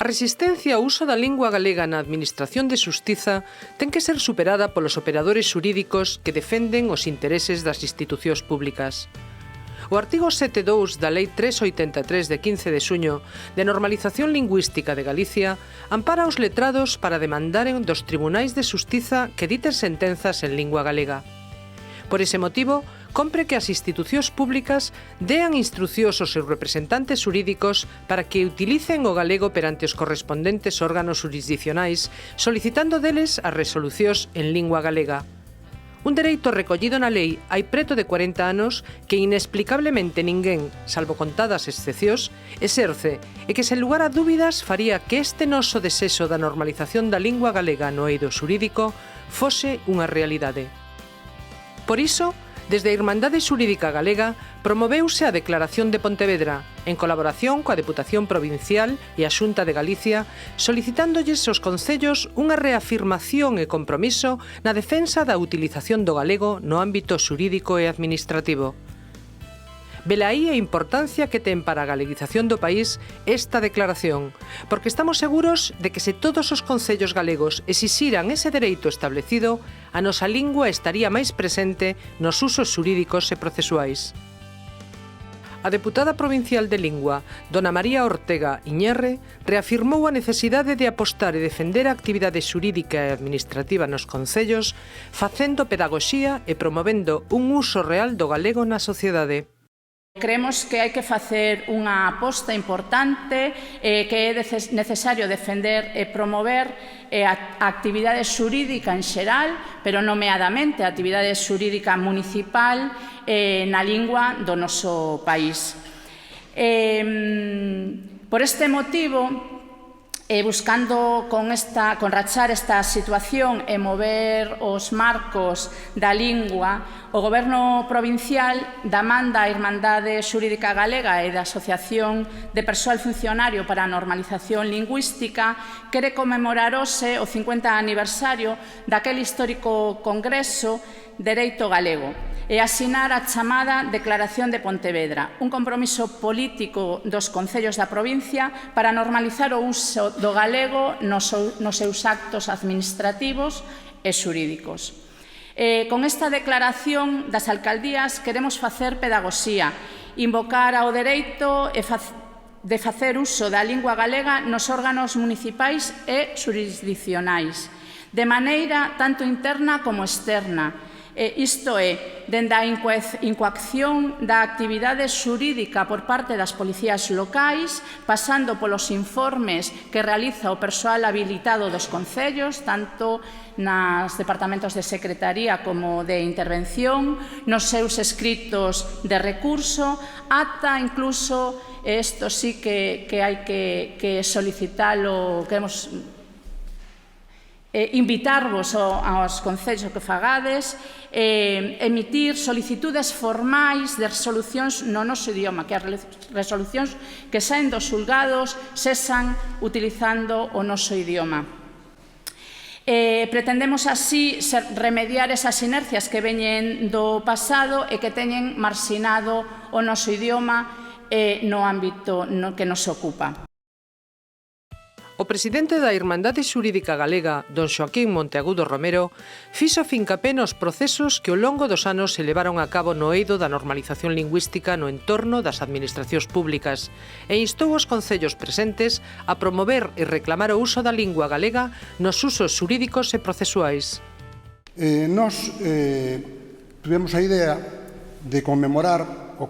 A resistencia ao uso da lingua galega na Administración de Xustiza ten que ser superada polos operadores xurídicos que defenden os intereses das institucións públicas. O artigo 7.2 da Lei 383 de 15 de xuño de normalización lingüística de Galicia ampara os letrados para demandaren dos tribunais de xustiza que diten sentenzas en lingua galega. Por ese motivo, compre que as institucións públicas dean instrucións aos seus representantes xurídicos para que utilicen o galego perante os correspondentes órganos xurisdicionais, solicitando deles as resolucións en lingua galega. Un dereito recollido na lei hai preto de 40 anos que inexplicablemente ninguén, salvo contadas excepcións, exerce e que, sen lugar a dúbidas, faría que este noso desexo da normalización da lingua galega no eido xurídico fose unha realidade. Por iso, desde a Irmandade Xurídica Galega promoveuse a Declaración de Pontevedra, en colaboración coa Deputación Provincial e a Xunta de Galicia, solicitándolles aos concellos unha reafirmación e compromiso na defensa da utilización do galego no ámbito xurídico e administrativo. Velaí a importancia que ten para a galeguización do país esta declaración, porque estamos seguros de que se todos os concellos galegos exixiran ese dereito establecido, a nosa lingua estaría máis presente nos usos xurídicos e procesuais. A deputada provincial de Lingua, dona María Ortega Iñerre, reafirmou a necesidade de apostar e defender a actividade xurídica e administrativa nos concellos, facendo pedagoxía e promovendo un uso real do galego na sociedade. Creemos que hai que facer unha aposta importante, que é necesario defender e promover a actividade xurídica en xeral, pero nomeadamente a actividade xurídica municipal na lingua do noso país. Por este motivo, buscando conrachar esta situación e mover os marcos da lingua, o Goberno provincial demanda a Irmandade Xurídica Galega e da Asociación de Persoal Funcionario para a Normalización Lingüística quere conmemorarose o 50 aniversario daquele histórico congreso Dereito Galego e asinar a chamada Declaración de Pontevedra, un compromiso político dos concellos da provincia para normalizar o uso do galego nos seus actos administrativos e xurídicos. Con esta declaración das alcaldías queremos facer pedagoxía, invocar ao dereito de facer uso da lingua galega nos órganos municipais e xurisdicionais, de maneira tanto interna como externa, isto é, dende a incoacción da actividade xurídica por parte das policías locais, pasando polos informes que realiza o persoal habilitado dos concellos, tanto nos departamentos de secretaría como de intervención, nos seus escritos de recurso, ata incluso, isto sí que hai que solicitalo, queremos invitarvos aos concellos que fagades, emitir solicitudes formais de resolucións no noso idioma, que as resolucións que saen dos xulgados sexan utilizando o noso idioma. Pretendemos así remediar esas inercias que veñen do pasado e que teñen marxinado o noso idioma no ámbito que nos ocupa. O presidente da Irmandade Xurídica Galega, don Xoaquín Monteagudo Romero, fixo fincapé nos procesos que ao longo dos anos se levaron a cabo no eido da normalización lingüística no entorno das administracións públicas e instou os concellos presentes a promover e reclamar o uso da lingua galega nos usos xurídicos e procesuais. Nós tivemos a idea de conmemorar o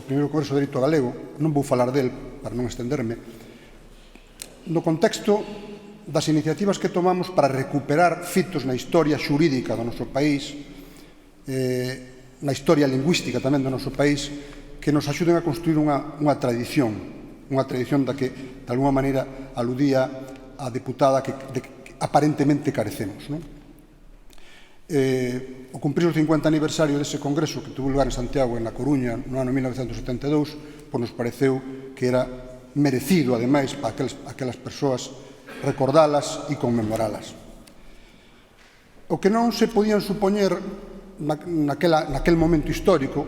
primeiro Congreso de Dereito Galego, non vou falar del para non estenderme, no contexto das iniciativas que tomamos para recuperar fitos na historia xurídica do noso país, na historia lingüística tamén do noso país, que nos axuden a construir unha tradición da que, de alguma maneira, aludía a deputada que aparentemente carecemos. O cumprir o 50 aniversario dese congreso que tuvo lugar en Santiago, en La Coruña, no ano 1972, nos pareceu que era merecido, ademais, para aquelas persoas recordalas e conmemoralas. O que non se podían supoñer naquel momento histórico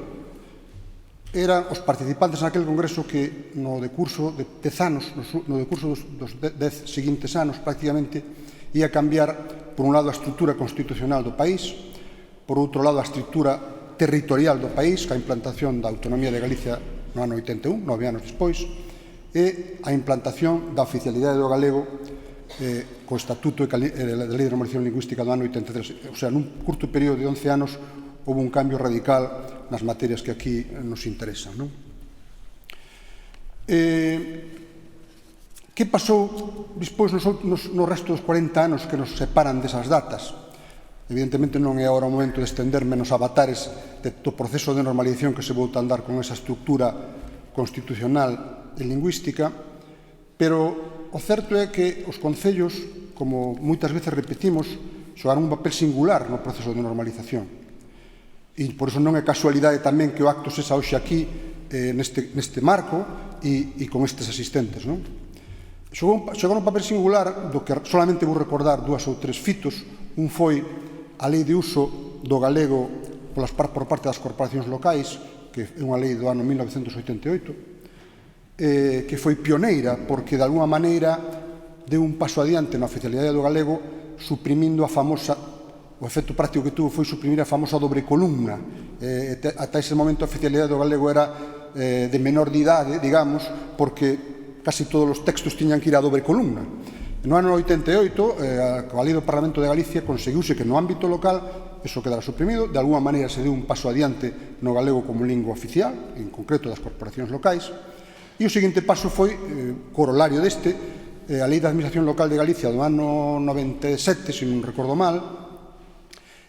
eran os participantes naquele congreso que no decurso de 10 anos, no decurso dos 10 seguintes anos, prácticamente, ia cambiar, por un lado, a estrutura constitucional do país, por outro lado, a estrutura territorial do país, ca implantación da autonomía de Galicia no ano 81, 9 anos despois, e a implantación da oficialidade do galego co Estatuto da Lei de Normalización Lingüística do ano 83. O sea, nun curto período de 11 anos, houve un cambio radical nas materias que aquí nos interesan. Non? Que pasou despois no resto dos 40 anos que nos separan desas datas? Evidentemente non é agora o momento de estenderme nos avatares do proceso de normalización que se volta a andar con esa estructura constitucional e lingüística, pero o certo é que os concellos, como moitas veces repetimos, xogaron un papel singular no proceso de normalización. E por iso non é casualidade tamén que o acto sexa hoxe aquí, neste marco, e con estes asistentes. Xogaron un papel singular do que solamente vou recordar 2 ou 3 fitos. Un foi a Lei de Uso do Galego por parte das corporacións locais, que é unha lei do ano 1988, que foi pioneira porque, de alguma maneira, deu un paso adiante na oficialidade do galego, suprimindo a famosa, o efecto práctico que tuvo foi suprimir a famosa dobre columna. Ata ese momento a oficialidade do galego era de menor de idade, digamos, porque casi todos os textos tiñan que ir a dobre columna. No ano 88, coa lei do Parlamento de Galicia, conseguiuse que no ámbito local eso quedara suprimido. De alguma maneira se deu un paso adiante no galego como lingua oficial, en concreto das corporacións locais. E o seguinte paso foi, corolario deste, a Lei de Administración Local de Galicia do ano 97, se non recordo mal,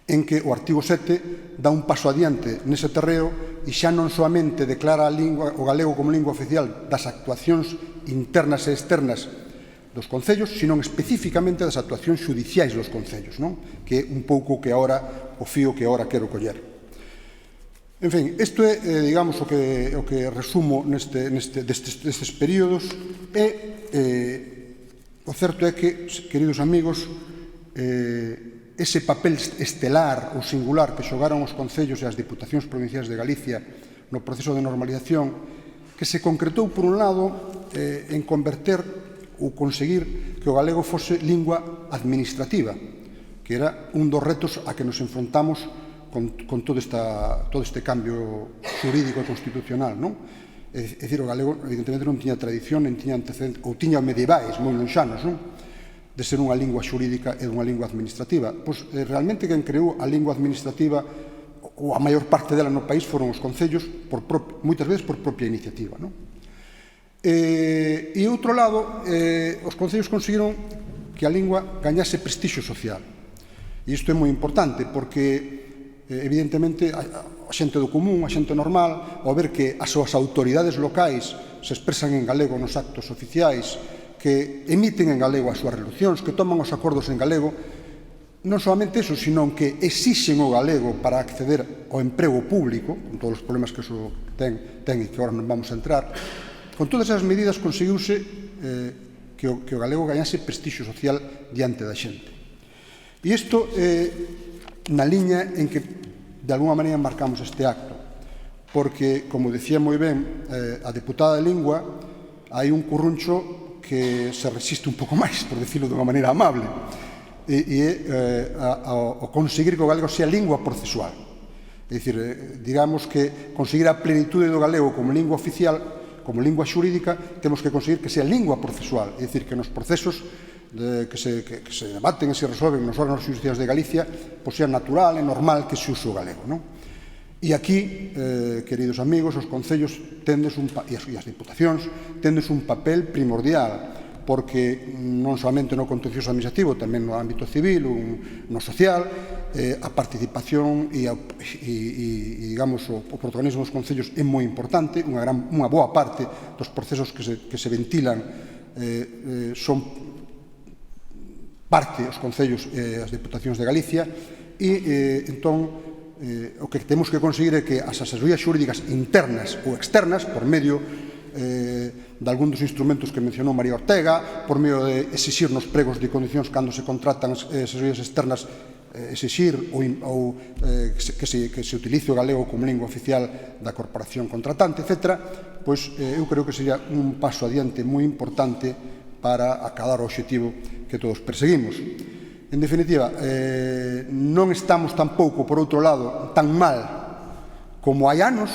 en que o artigo 7 dá un paso adiante nese terreo e xa non soamente declara o galego como lingua oficial das actuacións internas e externas dos concellos, sino especificamente das actuacións xudiciais dos concellos, que é un pouco o fío que agora quero coller. En fin, isto é, digamos, o que resumo destes períodos, e o certo é que, queridos amigos, ese papel estelar ou singular que xogaron os concellos e as diputacións provinciais de Galicia no proceso de normalización, que se concretou, por un lado, en converter ou conseguir que o galego fose lingua administrativa, que era un dos retos a que nos enfrontamos con todo este cambio xurídico e constitucional. É dicir, o galego evidentemente non tiña tradición, non tiña antecedentes, ou tiña medievais moi lonxanos, de ser unha lingua xurídica e unha lingua administrativa. Pois realmente quen creou a lingua administrativa, ou a maior parte dela no país, foron os concellos, moitas veces por propia iniciativa. E, outro lado, os concellos conseguiron que a lingua gañase prestixio social. E isto é moi importante porque, evidentemente, a xente do común, a xente normal, ao ver que as súas autoridades locais se expresan en galego nos actos oficiais, que emiten en galego as súas resolucións, que toman os acordos en galego, non solamente eso, sino que exixen o galego para acceder ao emprego público, con todos os problemas que eso ten e que agora non vamos a entrar. Con todas esas medidas conseguiuse que o galego gañase prestixio social diante da xente. E isto na liña en que de alguma maneira marcamos este acto, porque, como decía moi ben a deputada de Lingua, hai un curruncho que se resiste un pouco máis, por decirlo de unha maneira amable, e é o conseguir que o galego sea lingua procesual. É dicir, digamos que conseguir a plenitude do galego como lingua oficial, como lingua xurídica, temos que conseguir que sea lingua procesual, é dicir, que nos procesos que se debaten e se resolven nos órganos xudiciais de Galicia, pois sea natural e normal que se use o galego. E aquí, queridos amigos, os concellos e as diputacións tendes un papel primordial, porque non solamente no contencioso administrativo, tamén no ámbito civil, no social, a participación e digamos, o protagonismo dos concellos é moi importante. Unha boa parte dos procesos que se ventilan son parte os concellos e as diputacións de Galicia, e entón o que temos que conseguir é que as asesorías xurídicas internas ou externas, por medio de algún dos instrumentos que mencionou María Ortega, por medio de exixir nos pregos de condicións cando se contratan asesorías externas exixir ou que se utilice o galego como lingua oficial da corporación contratante, etc., pois eu creo que sería un paso adiante moi importante para acadar o obxectivo que todos perseguimos. En definitiva, non estamos tampouco, por outro lado, tan mal como hai anos,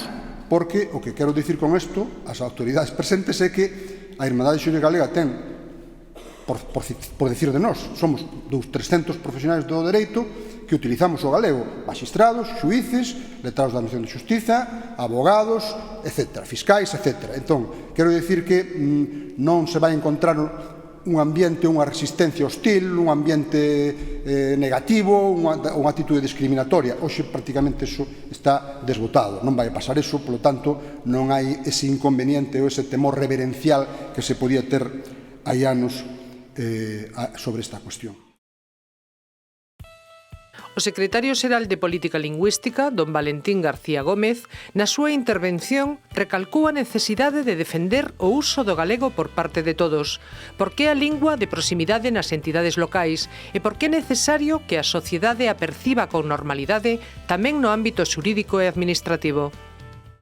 porque o que quero dicir con isto, as autoridades presentes, é que a Irmandade Xurídica Galega ten, por decir de nós, somos 300 profesionais do dereito que utilizamos o galego, magistrados, xuíces, letrados da Administración de Xustiza, abogados, etc., fiscais, etc. Entón, quero dicir que non se vai encontrar un ambiente, unha resistencia hostil, un ambiente negativo, unha actitude discriminatoria. Hoxe, prácticamente, iso está desbotado. Non vai pasar iso, polo tanto, non hai ese inconveniente ou ese temor reverencial que se podía ter hai anos sobre esta cuestión. O secretario xeral de Política Lingüística, don Valentín García Gómez, na súa intervención recalcou a necesidade de defender o uso do galego por parte de todos, porque é a lingua de proximidade nas entidades locais e porque é necesario que a sociedade a perciba con normalidade tamén no ámbito xurídico e administrativo.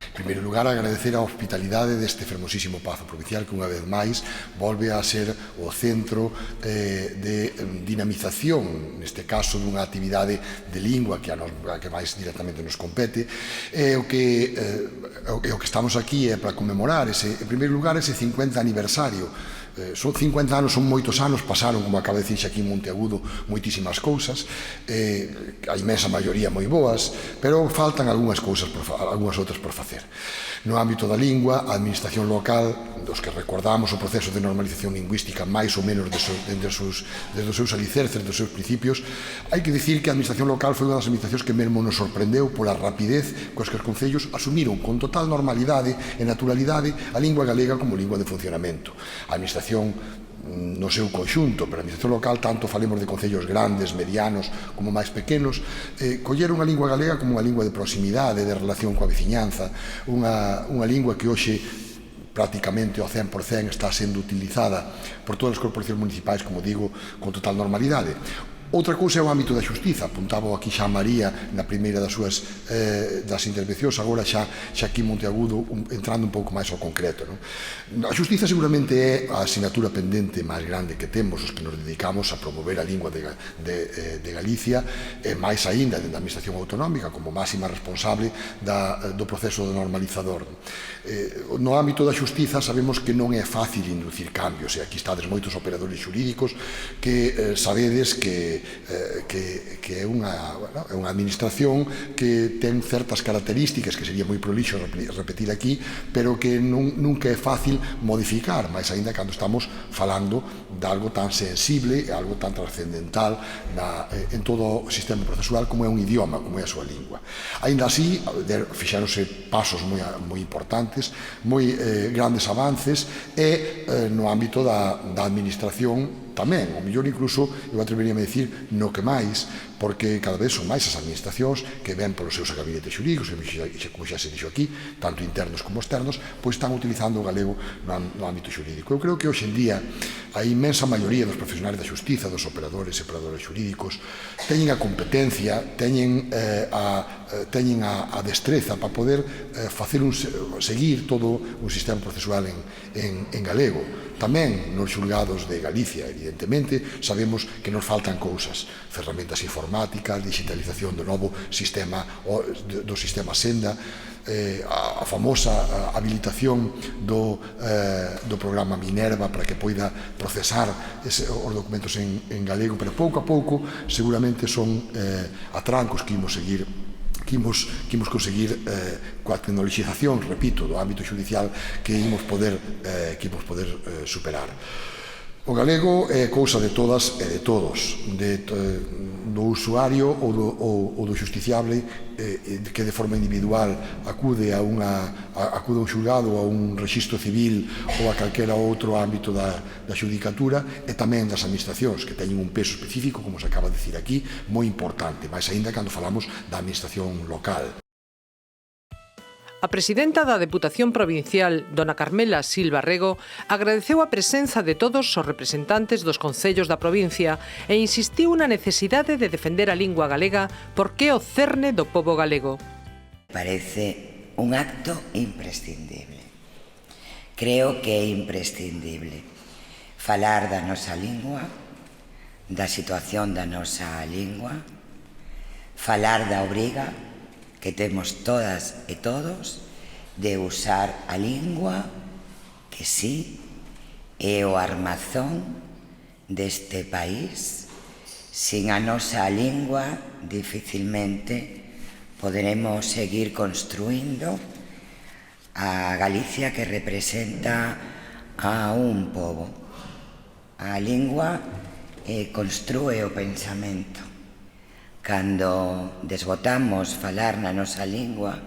En primeiro lugar, agradecer a hospitalidade deste fermosísimo Pazo Provincial que unha vez máis volve a ser o centro de dinamización, neste caso dunha actividade de lingua que máis directamente nos compete. O que estamos aquí é para conmemorar, en primeiro lugar, ese 50 aniversario. Son 50 anos, son moitos anos, pasaron, como acaba de dicirse aquí en Monteagudo, moitísimas cousas, a imensa maioría moi boas, pero faltan algunhas outras por facer. No ámbito da lingua, a administración local, dos que recordamos o proceso de normalización lingüística máis ou menos desde os seus alicerces, dos seus principios, hai que dicir que a administración local foi unha das administracións que mesmo nos sorprendeu pola rapidez coas que os concellos asumiron con total normalidade e naturalidade a lingua galega como lingua de funcionamento. A administración no seu conxunto, pero a administración local, tanto falemos de concellos grandes, medianos, como máis pequenos, colleron a lingua galega como unha lingua de proximidade, de relación coa veciñanza, unha lingua que hoxe prácticamente ao 100% está sendo utilizada por todas as corporacións municipais, como digo, con total normalidade. Outra cousa é o ámbito da xustiza, apuntaba aquí xa María na primeira das intervencións, agora xa aquí en Monteagudo, entrando un pouco máis ao concreto. A xustiza seguramente é a asignatura pendente máis grande que temos, os que nos dedicamos a promover a lingua de Galicia, e máis aínda dentro da administración autonómica, como máxima responsable do proceso de normalizador. No ámbito da xustiza sabemos que non é fácil inducir cambios, e aquí estades moitos operadores xurídicos que sabedes que é unha administración que ten certas características que sería moi prolixo repetir aquí, pero que nunca é fácil modificar, máis aínda cando estamos falando de algo tan sensible e algo tan trascendental en todo o sistema procesual como é un idioma, como é a súa lingua. Aínda así, fixéronse pasos moi importantes, moi grandes avances, e no ámbito da administración tamén, o mellor incluso, eu atreveríame a dicir, no que máis, porque cada vez son máis as administracións que ven polos seus gabinetes xurídicos, como xa se dixo aquí, tanto internos como externos, pois están utilizando o galego no ámbito xurídico. Eu creo que hoxe en día a inmensa maioría dos profesionais da xustiza, dos operadores e operadores xurídicos, teñen a competencia, teñen a destreza para poder seguir todo un sistema procesual en galego. Tamén nos xulgados de Galicia, evidentemente, sabemos que nos faltan cousas, ferramentas informáticas, digitalización do novo sistema, do sistema Senda, a famosa habilitación do programa Minerva para que poida procesar os documentos en galego, pero pouco a pouco seguramente son atrancos que imos seguir, que imos conseguir coa tecnoloxización, repito, do ámbito judicial que imos poder superar. O galego é cousa de todas e de todos, do usuario ou do justiciable que de forma individual acude a un xulgado ou a un rexistro civil ou a calquera outro ámbito da xudicatura, e tamén das administracións que teñen un peso específico, como se acaba de dicir aquí, moi importante, máis aínda cando falamos da administración local. A presidenta da Deputación Provincial, dona Carmela Silva Rego, agradeceu a presenza de todos os representantes dos concellos da provincia e insistiu na necesidade de defender a lingua galega porque é o cerne do pobo galego. Parece un acto imprescindible. Creo que é imprescindible falar da nosa lingua, da situación da nosa lingua, falar da obriga que temos todas e todos de usar a lingua que sí é o armazón deste país. Sin a nosa lingua dificilmente poderemos seguir construindo a Galicia que representa a un pobo. A lingua construe o pensamento. Cando desbotamos falar na nosa lingua,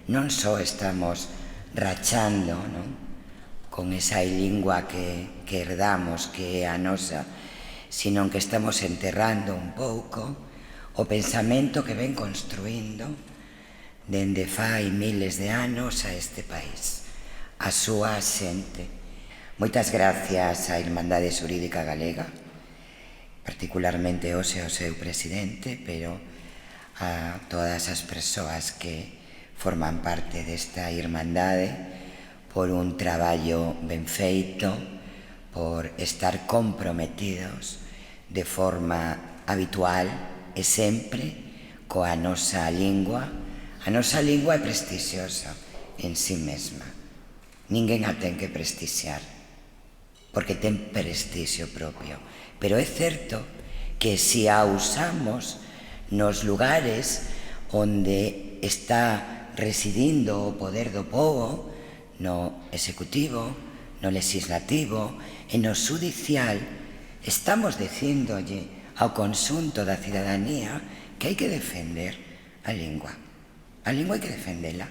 non só estamos rachando, non? Con esa lingua que herdamos, que é a nosa, sino que estamos enterrando un pouco o pensamento que ven construindo dende fai miles de anos a este país, a súa xente. Moitas gracias á Irmandade Xurídica Galega, particularmente hoxe ao seu presidente, pero a todas as persoas que forman parte desta Irmandade por un traballo ben feito, por estar comprometidos de forma habitual e sempre coa nosa lingua. A nosa lingua é prestixiosa en si mesma. Ninguén a ten que prestixiar, porque ten prestixio propio. Pero é certo que se a usamos nos lugares onde está residindo o poder do pobo, no executivo, no legislativo e no judicial, estamos dicíndolle ao conxunto da cidadanía que hai que defender a lingua. A lingua hai que defendela,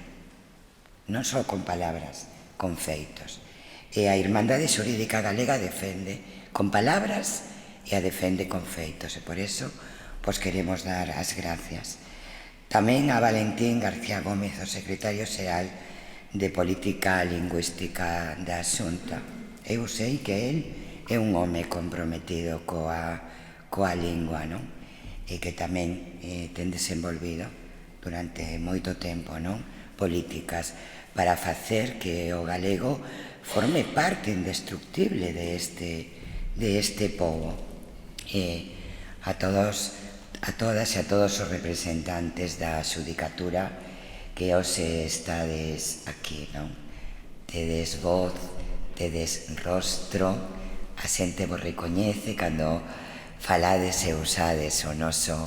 non só con palabras, con feitos. E a Irmandade Xurídica Galega defende con palabras e a defende con feitos, e por iso pois queremos dar as gracias. Tamén a Valentín García Gómez, o secretario xeral de Política Lingüística da Xunta. Eu sei que el é un home comprometido coa lingua, non? E que tamén ten desenvolvido durante moito tempo, non? Políticas para facer que o galego forme parte indestructible de este pobo. E a todas e a todos os representantes da xudicatura que hoxe estades aquí, non? Tedes voz, tedes rostro, a xente vos recoñece cando falades e usades o noso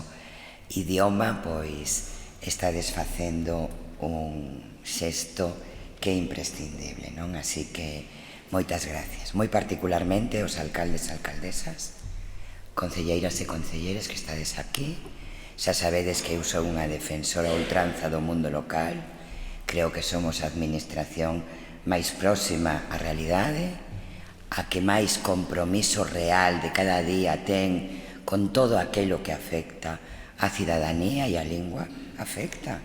idioma, pois estades facendo un xesto que é imprescindible, non? Así que moitas gracias, moi particularmente aos alcaldes e alcaldesas, concelleiras e concelleres que estades aquí. Xa sabedes que eu sou unha defensora ultranza do mundo local. Creo que somos a administración máis próxima á realidade, a que máis compromiso real de cada día ten con todo aquilo que afecta á cidadanía, e a lingua afecta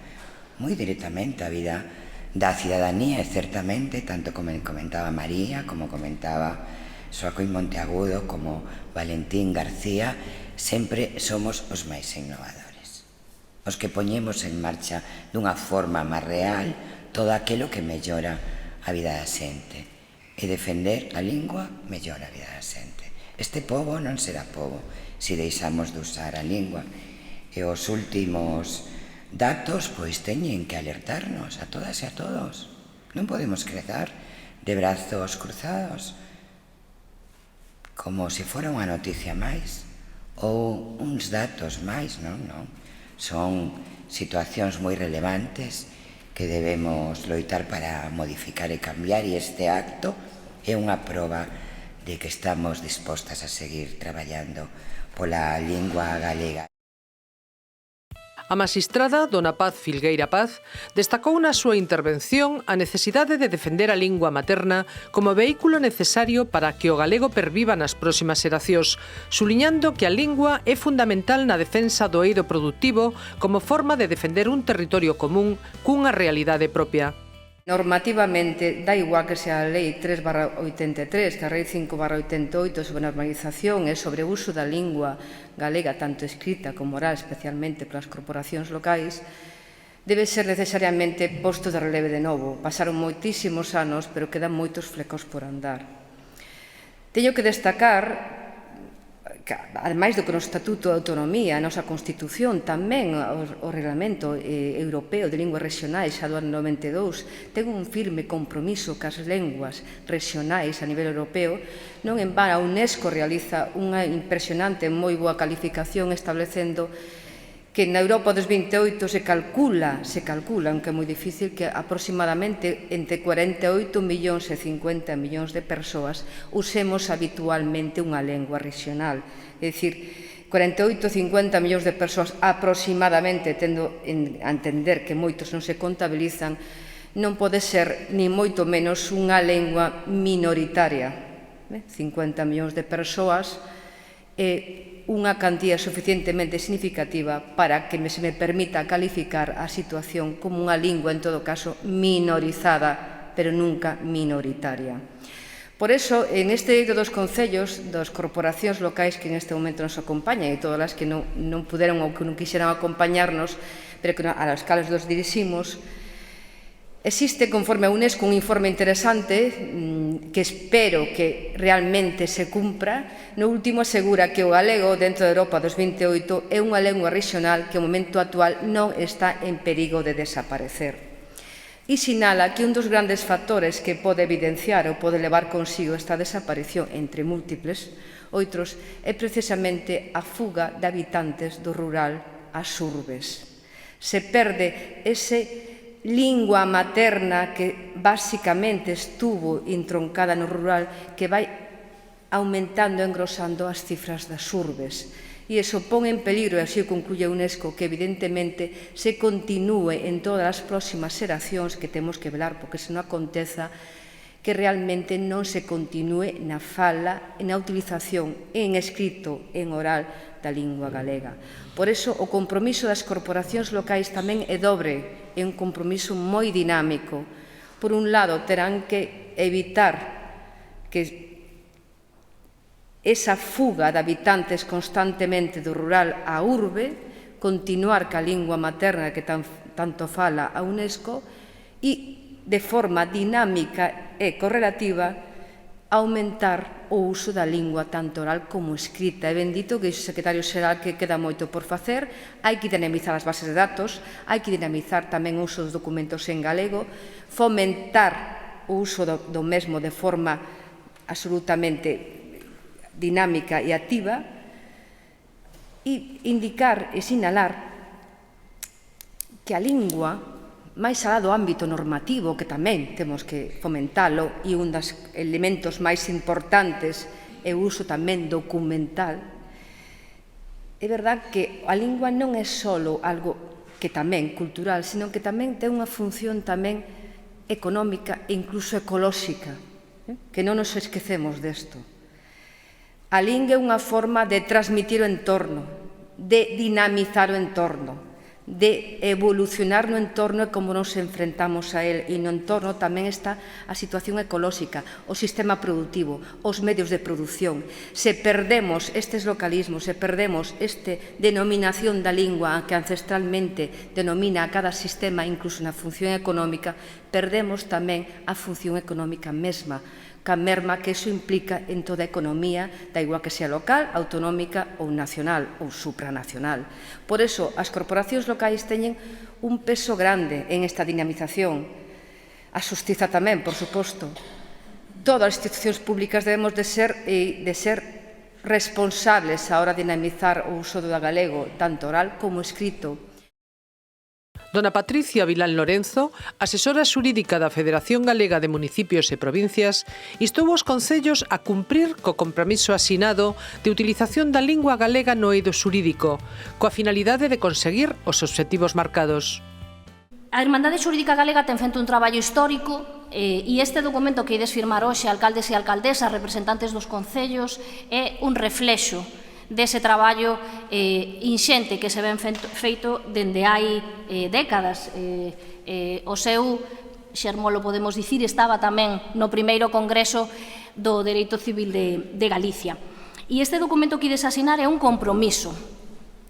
moi directamente a vida da cidadanía, e certamente, tanto como comentaba María, como comentaba Xoaquín Monteagudo, como Valentín García, sempre somos os máis innovadores, os que poñemos en marcha dunha forma máis real todo aquilo que mellora a vida da xente. E defender a lingua mellora a vida da xente. Este pobo non será pobo se deixamos de usar a lingua. E os últimos datos pois teñen que alertarnos a todas e a todos. Non podemos quedar de brazos cruzados como se fora unha noticia máis ou uns datos máis, non? Son situacións moi relevantes que debemos loitar para modificar e cambiar, e este acto é unha proba de que estamos dispostas a seguir traballando pola lingua galega. A magistrada dona Paz Filgueira Paz destacou na súa intervención a necesidade de defender a lingua materna como vehículo necesario para que o galego perviva nas próximas xeracións, suliñando que a lingua é fundamental na defensa do eido productivo como forma de defender un territorio común cunha realidade propia. Normativamente, da igual que sea a Lei 3/83, que a Lei 5/88 sobre normalización e sobre o uso da lingua galega, tanto escrita como oral, especialmente para as corporacións locais, debe ser necesariamente posto de releve de novo. Pasaron moitísimos anos, pero quedan moitos flecos por andar. Teño que destacar que, ademais do que no Estatuto de Autonomía, a nosa Constitución, tamén o Reglamento Europeo de Linguas Regionais, xa do ano 92, ten un firme compromiso cas linguas regionais a nivel europeo. Non en vano, a UNESCO realiza unha impresionante e moi boa calificación establecendo que na Europa dos 28 se calcula, aunque é moi difícil, que aproximadamente entre 48 millóns e 50 millóns de persoas usemos habitualmente unha lengua regional. É dicir, 48-50 millóns de persoas aproximadamente, tendo a entender que moitos non se contabilizan, non pode ser ni moito menos unha lengua minoritaria. 50 millóns de persoas é unha cantidad suficientemente significativa para que se me permita calificar a situación como unha lingua, en todo caso, minorizada, pero nunca minoritaria. Por eso, en este eido dos concellos, das corporacións locais que neste momento nos acompañan e todas as que non puderon ou que non quixeran acompañarnos, pero que a las cales nos diriximos, existe, conforme a UNESCO, un informe interesante que espero que realmente se cumpra. No último asegura que o galego dentro da Europa dos 28 é unha lengua regional que ao momento actual non está en perigo de desaparecer. E sinala que un dos grandes factores que pode evidenciar ou pode levar consigo esta desaparición, entre múltiples outros, é precisamente a fuga de habitantes do rural ás urbes. Se perde ese lingua materna que basicamente estuvo entroncada no rural, que vai aumentando e engrosando as cifras das urbes. E iso pon en peligro, e así concluye a UNESCO, que evidentemente se continúe en todas as próximas xeracións, que temos que velar porque se non aconteza, que realmente non se continúe na fala, na utilización en escrito, en oral, da lingua galega. Por iso, o compromiso das corporacións locais tamén é dobre, é un compromiso moi dinámico. Por un lado, terán que evitar que esa fuga de habitantes constantemente do rural á urbe, continuar ca lingua materna que tanto fala a UNESCO e, de forma dinámica e correlativa, aumentar o uso da lingua tanto oral como escrita. É bendito que o secretario xeral que queda moito por facer. Hai que dinamizar as bases de datos, hai que dinamizar tamén o uso dos documentos en galego, fomentar o uso do mesmo de forma absolutamente dinámica e activa e indicar e sinalar que a lingua, máis alá do ámbito normativo, que tamén temos que fomentalo, e un dos elementos máis importantes é o uso tamén documental. É verdad que a lingua non é só algo que tamén cultural, sino que tamén ten unha función tamén económica e incluso ecolóxica, que non nos esquecemos desto. A lingua é unha forma de transmitir o entorno, de dinamizar o entorno, de evolucionar no entorno e como nos enfrentamos a él. E no entorno tamén está a situación ecolóxica, o sistema productivo, os medios de produción. Se perdemos estes localismos, se perdemos esta denominación da lingua que ancestralmente denomina a cada sistema, incluso na función económica, perdemos tamén a función económica mesma, ca merma que iso implica en toda a economía, da igual que sea local, autonómica ou nacional ou supranacional. Por iso, as corporacións locais teñen un peso grande en esta dinamización. A xustiza tamén, por suposto. Todas as institucións públicas debemos de ser responsables a hora de dinamizar o uso do galego, tanto oral como escrito. Dona Patricia Vilán Lorenzo, asesora xurídica da Federación Galega de Municipios e Provincias, instou os concellos a cumprir co compromiso asinado de utilización da lingua galega no eido xurídico, coa finalidade de conseguir os obxectivos marcados. A Irmandade Xurídica Galega ten feito un traballo histórico e este documento que ides firmar hoxe, alcaldes e alcaldesas, representantes dos concellos, é un reflexo dese traballo inxente que se ven feito dende hai décadas. O seu Xermolo podemos dicir, estaba tamén no primeiro congreso do Dereito Civil de Galicia. E este documento que ides asinar é un compromiso,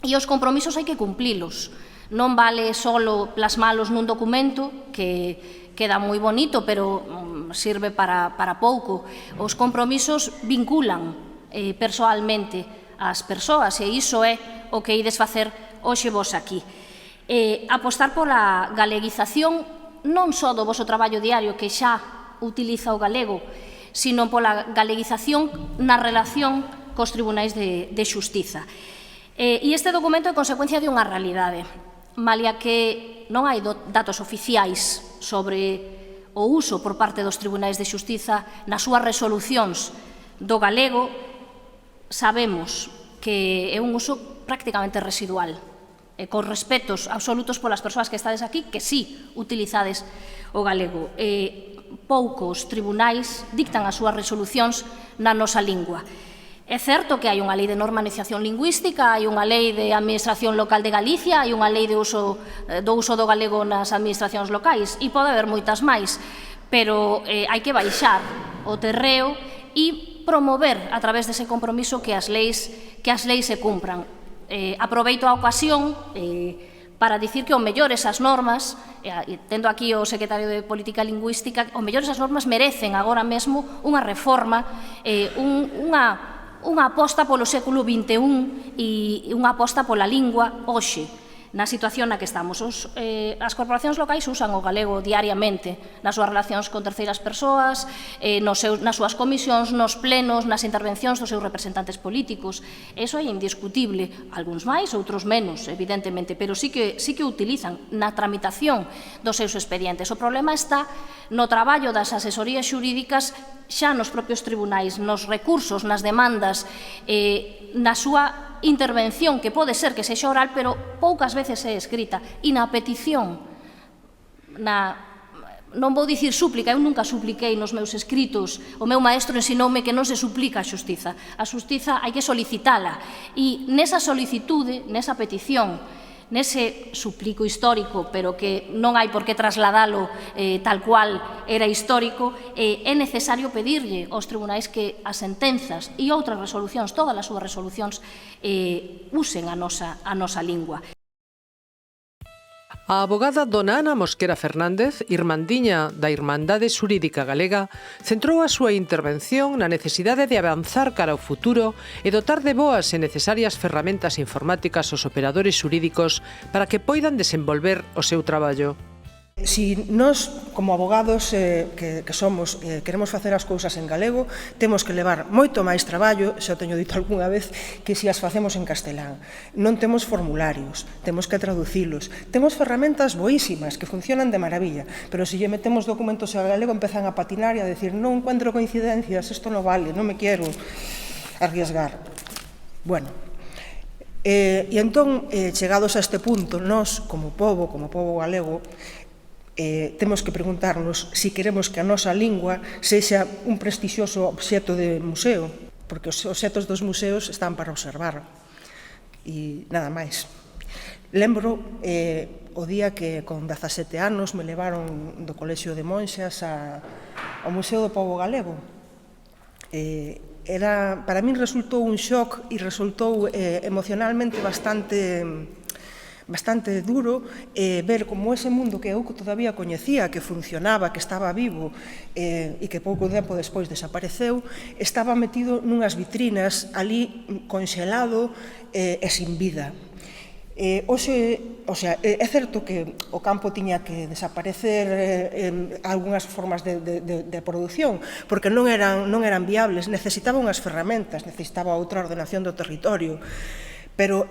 e os compromisos hai que cumplilos. Non vale solo plasmalos nun documento que queda moi bonito, pero sirve para pouco. Os compromisos vinculan persoalmente as persoas, e iso é o que ides facer hoxe vos aquí. Apostar pola galeguización non só do voso traballo diario, que xa utiliza o galego, sino pola galeguización na relación cos tribunais de xustiza. E este documento é consecuencia de unha realidade. Malia que non hai datos oficiais sobre o uso por parte dos tribunais de xustiza nas súas resolucións do galego, sabemos que é un uso prácticamente residual, con respetos absolutos polas persoas que estades aquí, que sí utilizades o galego. Poucos tribunais dictan as súas resolucións na nosa lingua. É certo que hai unha lei de normalización lingüística, hai unha lei de administración local de Galicia, hai unha lei do uso do galego nas administracións locais, e pode haber moitas máis, pero hai que baixar o terreo e promover a través dese compromiso que as leis se cumpran. Aproveito a ocasión para dicir que o mellor esas normas, tendo aquí o secretario de Política Lingüística, o mellor esas normas merecen agora mesmo unha reforma, unha aposta polo século XXI e unha aposta pola lingua hoxe, na situación na que estamos. As corporacións locais usan o galego diariamente nas súas relacións con terceiras persoas, nas súas comisións, nos plenos, nas intervencións dos seus representantes políticos. Eso é indiscutible, algúns máis, outros menos, evidentemente, pero sí que o utilizan na tramitación dos seus expedientes. O problema está no traballo das asesorías xurídicas xa nos propios tribunais, nos recursos, nas demandas, na súa intervención, que pode ser que sexa oral, pero poucas veces é escrita, e na petición, non vou dicir súplica, eu nunca supliquei nos meus escritos, o meu maestro ensinoume que non se suplica a xustiza hai que solicitala, e nesa solicitude, nesa petición, nese suplico histórico, pero que non hai por que trasladalo tal cual era histórico, é necesario pedirlle aos tribunais que as sentenzas e outras resolucións, todas as súas resolucións, usen a nosa lingua. A abogada dona Ana Mosquera Fernández, irmandiña da Irmandade Xurídica Galega, centrou a súa intervención na necesidade de avanzar cara ao futuro e dotar de boas e necesarias ferramentas informáticas aos operadores xurídicos para que poidan desenvolver o seu traballo. Si nós, como abogados que somos, queremos facer as cousas en galego, temos que levar moito máis traballo, xa o teño dito algunha vez, que si as facemos en castelán. Non temos formularios, temos que traducilos. Temos ferramentas boísimas que funcionan de maravilla, pero se lle metemos documentos en galego empezan a patinar e a decir non encuentro coincidencias, isto non vale, non me quero arriesgar. Bueno, e entón, chegados a este punto, nós, como pobo galego, temos que preguntarnos se queremos que a nosa lingua sexa un prestixioso obxecto de museo, porque os obxectos dos museos están para observar, e nada máis. Lembro o día que con 17 anos me levaron do Colexio de Monxas ao Museo do Pobo Galego. Para min resultou un shock e resultou emocionalmente bastante duro ver como ese mundo que eu todavía coñecía, que funcionaba, que estaba vivo e que pouco tempo despois desapareceu, estaba metido nunhas vitrinas ali conxelado e sin vida. Hoxe, é certo que o campo tiña que desaparecer algunhas formas de produción, porque non eran viables, necesitaba unhas ferramentas, necesitaba outra ordenación do territorio, pero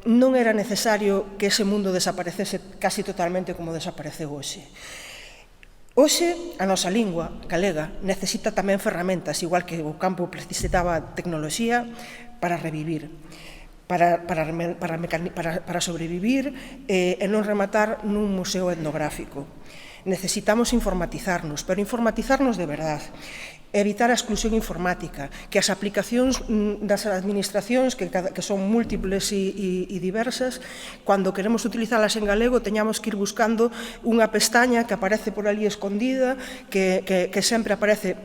non era necesario que ese mundo desaparecese casi totalmente como desapareceu hoxe. Hoxe, a nosa lingua galega necesita tamén ferramentas, igual que o campo necesitaba tecnoloxía para revivir, para sobrevivir e non rematar nun museo etnográfico. Necesitamos informatizarnos, pero informatizarnos de verdade. evitar a exclusión informática, que as aplicacións das administracións, que son múltiples e diversas, cando queremos utilizarlas en galego, teñamos que ir buscando unha pestaña que aparece por ali escondida, que sempre aparece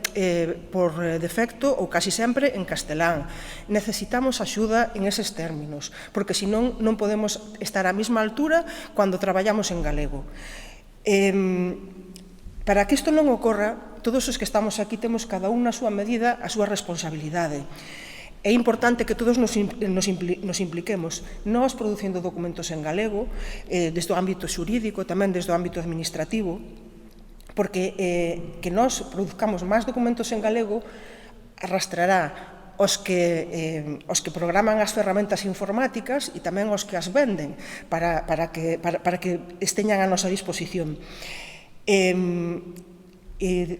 por defecto ou casi sempre en castelán. Necesitamos axuda en eses términos, porque senón non podemos estar á mesma altura cando traballamos en galego. Para que isto non ocorra, todos os que estamos aquí temos cada un na súa medida a súa responsabilidade. É importante que todos nos impliquemos, nós producindo documentos en galego, desde o ámbito xurídico, tamén desde o ámbito administrativo, porque que nós produzcamos máis documentos en galego arrastrará os que programan as ferramentas informáticas e tamén os que as venden para que esteñan a nosa disposición. E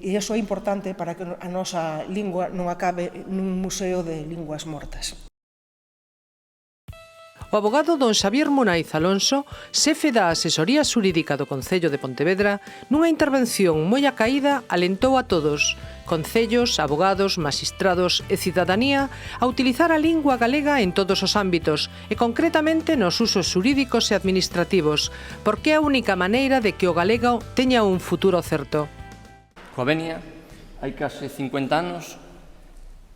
iso é importante para que a nosa lingua non acabe nun museo de linguas mortas. O abogado don Xavier Munaiz Alonso, xefe da Asesoría Xurídica do Concello de Pontevedra, nunha intervención moi acaída alentou a todos, concellos, abogados, magistrados e cidadanía, a utilizar a lingua galega en todos os ámbitos e concretamente nos usos xurídicos e administrativos, porque é a única maneira de que o galego teña un futuro certo. Coa venia, hai case 50 anos,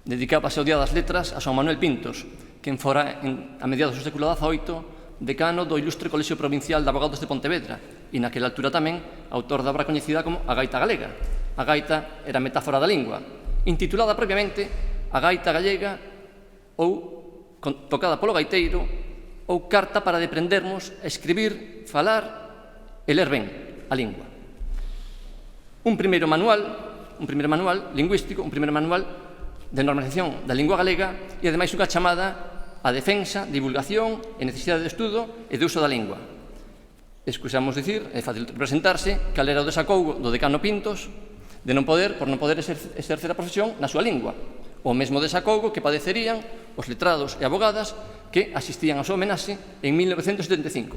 dedicábase ao Día das Letras a San Manuel Pintos, quen fora, a mediados do século XVIII, decano do Ilustre Colexio Provincial de Abogados de Pontevedra e naquela altura tamén autor da obra coñecida como A Gaita Galega. A gaita era metáfora da lingua, intitulada previamente A Gaita Gallega ou tocada polo gaiteiro ou carta para deprendermos a escribir, falar e ler ben a lingua. Un primeiro manual lingüístico, un primeiro manual de normalización da lingua galega e, ademais, unha chamada a defensa, divulgación e necesidade de estudo e de uso da lingua. Escusamos dicir, é fácil presentarse, cal era o desacougo do decano Pintos por non poder exercer a profesión na súa lingua. O mesmo desacougo que padecerían os letrados e abogadas que asistían a súa homenaxe en 1975.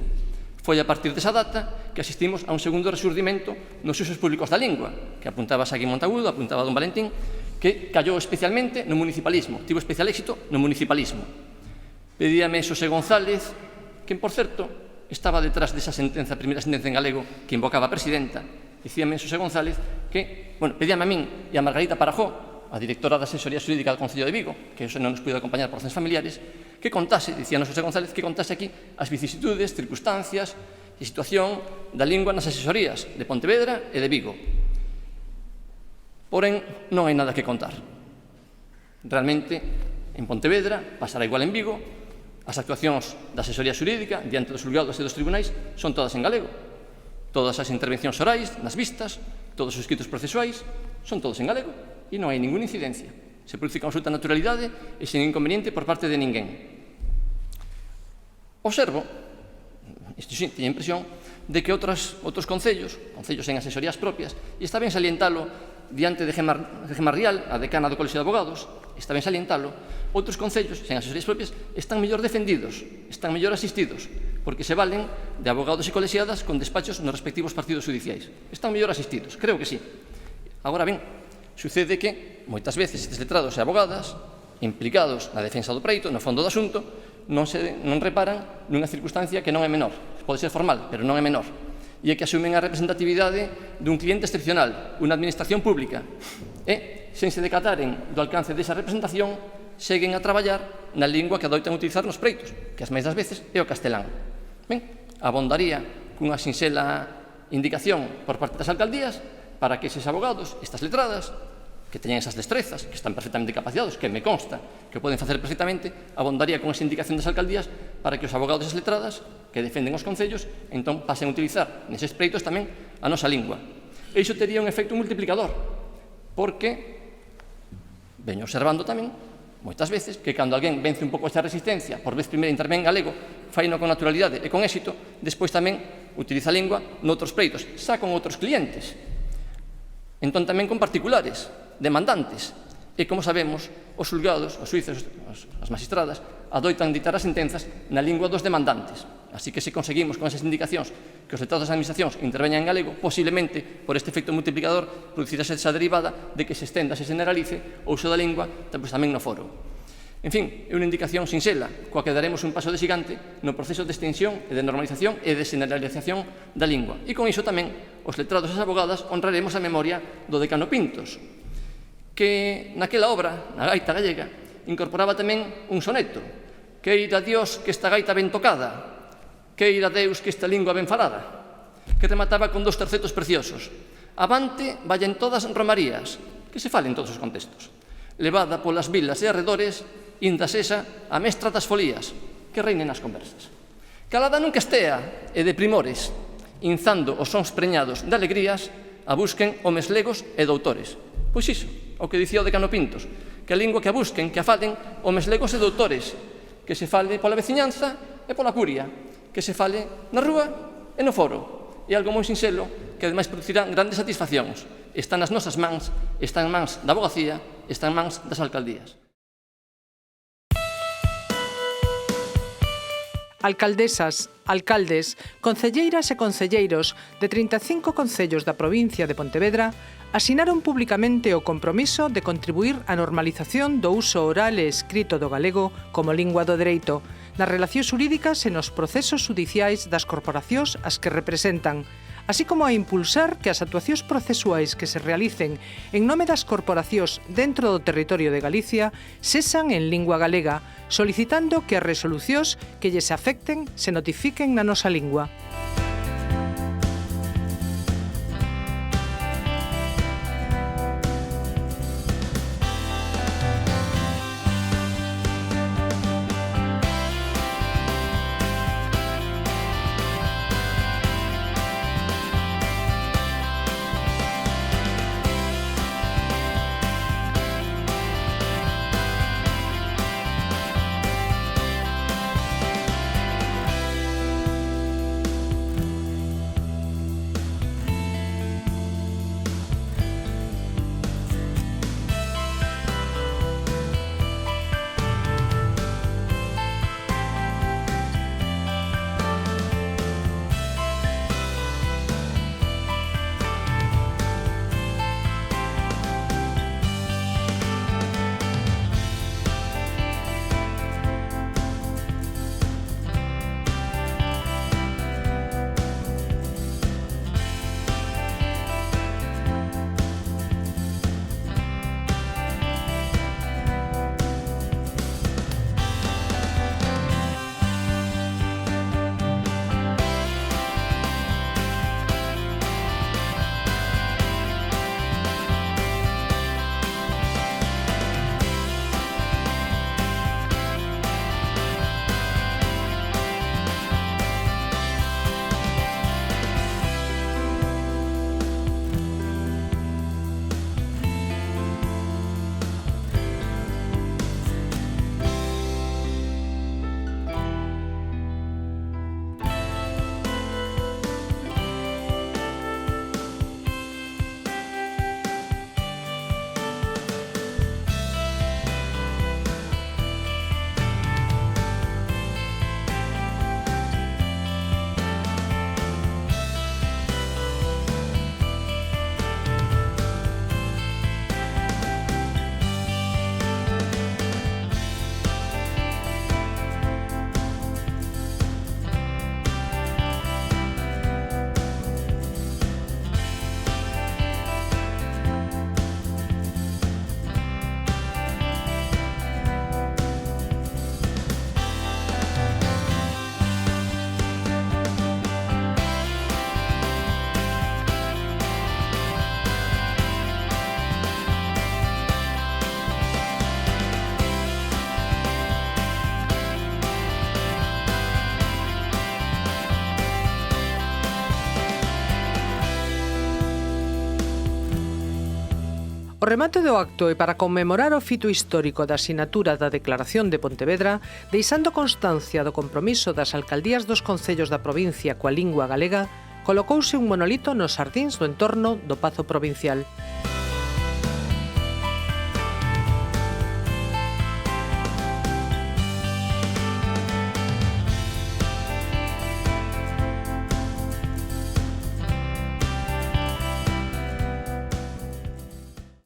Foi a partir desa data que asistimos a un segundo resurdimento nos usos públicos da lingua, que apuntaba Sagui Montagudo, apuntaba don Valentín, que callou especialmente no municipalismo, tivo especial éxito no municipalismo. Pedíame Xosé González, que, por certo, estaba detrás desa sentenza, a primeira sentenza en galego que invocaba a presidenta, dicíame Xosé González que, pedíame a min e a Margarita Parajó, a directora da Asesoría Xurídica do Concello de Vigo, que hoxe non nos puido acompañar por razóns familiares, que contase, dicíanos Xosé González, que contase aquí as vicisitudes, circunstancias e situación da lingua nas asesorías de Pontevedra e de Vigo. Porén, non hai nada que contar. Realmente, en Pontevedra, pasará igual en Vigo, as actuacións da asesoría xurídica diante dos xulgados e dos tribunais son todas en galego. Todas as intervencións orais, nas vistas, todos os escritos procesuais, son todos en galego e non hai ninguna incidencia. Se produce con absoluta naturalidade e sen inconveniente por parte de ninguén. Observo, isto sí, teño a impresión, de que outros concellos en asesorías propias, e está ben salientalo diante de Gemma Rial, a decana do Colexio de Abogados, está ben salientalo, outros concellos en asesorías propias están mellor defendidos, están mellor asistidos, porque se valen de abogados e colexiadas con despachos nos respectivos partidos judiciais. Están mellor asistidos, creo que sí. Agora ben, sucede que, moitas veces, estes letrados e abogadas, implicados na defensa do preito, no fondo do asunto, non reparan nunha circunstancia que non é menor. Pode ser formal, pero non é menor. E é que asumen a representatividade dun cliente excepcional, unha administración pública. E, sen se decataren do alcance desa representación, seguen a traballar na lingua que adoitan utilizar nos preitos, que as máis das veces é o castelán. Ben, abondaría cunha sinxela indicación por parte das alcaldías para que eses abogados, estas letradas, que teñen esas destrezas, que están perfectamente capacitados, que me consta que poden facer perfectamente, abondaría con esa indicación das alcaldías para que os abogados e as letradas que defenden os concellos entón pasen a utilizar neses preitos tamén a nosa lingua. E iso tería un efecto multiplicador, porque veño observando tamén moitas veces que cando alguén vence un pouco esta resistencia, por vez primeira intervén en galego, faino con naturalidade e con éxito, despois tamén utiliza a lingua noutros preitos, xa con outros clientes. Entón tamén con particulares, demandantes. E, como sabemos, os xulgados, os xuízes, as magistradas, adoitan ditar as sentenzas na lingua dos demandantes. Así que se conseguimos con esas indicacións que os letrados das administracións interveñan en galego, posiblemente, por este efecto multiplicador, producirase esa derivada de que se estenda, se generalice o uso da lingua tamén no foro. En fin, é unha indicación sinxela, coa que daremos un paso de xigante no proceso de extensión e de normalización e de generalización da lingua. E con iso tamén, os letrados e as abogadas honraremos a memoria do decano Pintos, que naquela obra, na gaita gallega, incorporaba tamén un soneto: queira Dios que esta gaita ben tocada, queira Deus que esta lingua ben falada, que remataba con 2 tercetos preciosos: avante, vallen todas romarías, que se falen todos os contextos, levada polas vilas e arredores, inda sesa a mestra das folías, que reinen as conversas. Calada nunca estea e de primores, inzando os sons preñados de alegrías, a busquen homes legos e doutores. Pois iso, o que dicía o decano Pintos, que a lingua que a busquen, que a falen homes legos e doutores, que se fale pola veciñanza e pola curia, que se fale na rúa e no foro. É algo moi sinxelo que ademais producirá grandes satisfaccións. Está nas nosas mans, está en mans da abogacía, está en mans das alcaldías. Alcaldesas, alcaldes, concelleiras e concelleiros de 35 concellos da provincia de Pontevedra asinaron publicamente o compromiso de contribuir á normalización do uso oral e escrito do galego como lingua do dereito nas relacións xurídicas e nos procesos xudiciais das corporacións as que representan, así como a impulsar que as actuacións procesuais que se realicen en nome das corporacións dentro do territorio de Galicia sexan en lingua galega, solicitando que as resolucións que lles afecten se notifiquen na nosa lingua. O remate do acto e para conmemorar o fito histórico da asinatura da Declaración de Pontevedra, deixando constancia do compromiso das alcaldías dos concellos da provincia coa lingua galega, colocouse un monolito nos xardíns do entorno do Pazo Provincial.